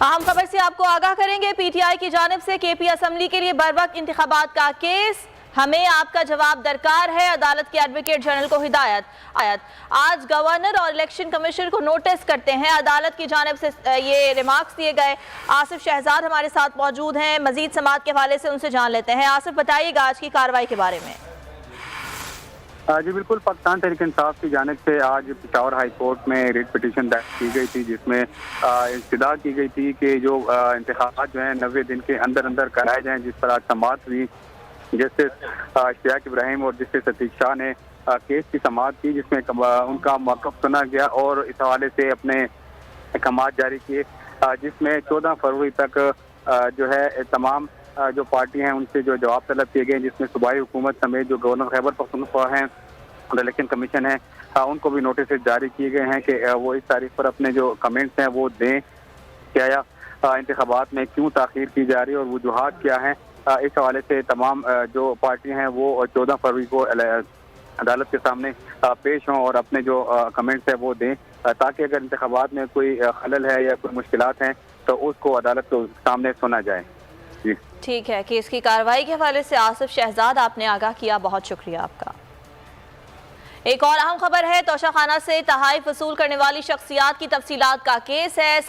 अहम खबर से आपको आगाह करेंगे। पीटीआई की जानिब से केपी असम्बली के लिए बरवक्त इंतखाबात का केस, हमें आपका जवाब दरकार है, अदालत के एडवोकेट जनरल को हिदायत। आज गवर्नर और इलेक्शन कमिश्नर को नोटिस करते हैं, अदालत की जानिब से ये रिमार्क्स दिए गए। आसिफ शहजाद हमारे साथ मौजूद हैं, मजीद समाअत के हवाले से उनसे जान लेते हैं। आसिफ, बताइएगा आज की कार्रवाई के बारे में। जी बिल्कुल, पाकिस्तान तहरीक इंसाफ की जानिब से आज पेशावर हाई कोर्ट में रिट पिटीशन दायर की गई थी, जिसमें इस्तदा की गई थी कि जो इंतखाबात जो हैं 90 दिन के अंदर अंदर कराए जाएं, जिस पर आज समाअत हुई। जस्टिस इश्तियाक इब्राहिम और जस्टिस अतीक शाह ने केस की समाअत की, जिसमें उनका मौक़िफ़ सुना गया और इस हवाले से अपने अहकामात जारी किए, जिसमें 14 फरवरी तक जो है तमाम जो पार्टी हैं उनसे जो जवाब तलब किए गए, जिसमें सूबाई हुकूमत समेत जो गवर्नर खैबर पख्तूनख्वा हैं और इलेक्शन कमीशन है, उनको भी नोटिस जारी किए गए हैं कि वो इस तारीख पर अपने जो कमेंट्स हैं वो दें, क्या इंतखाबात में क्यों ताख़ीर की जा रही है और वजूहात क्या हैं। इस हवाले से तमाम जो पार्टियां हैं वो 14 फरवरी को अदालत के सामने पेश हों और अपने जो कमेंट्स हैं वो दें, ताकि अगर इंतखाबात में कोई खलल है या कोई मुश्किलात हैं तो उसको अदालत के सामने सुना जाए। जी ठीक है, केस की कार्रवाई के हवाले से आसिफ शहजाद आपने आगाह किया, बहुत शुक्रिया आपका। एक और अहम खबर है, तोशाखाना से तहाइफ वसूल करने वाली शख्सियात की तफसीलात का केस है।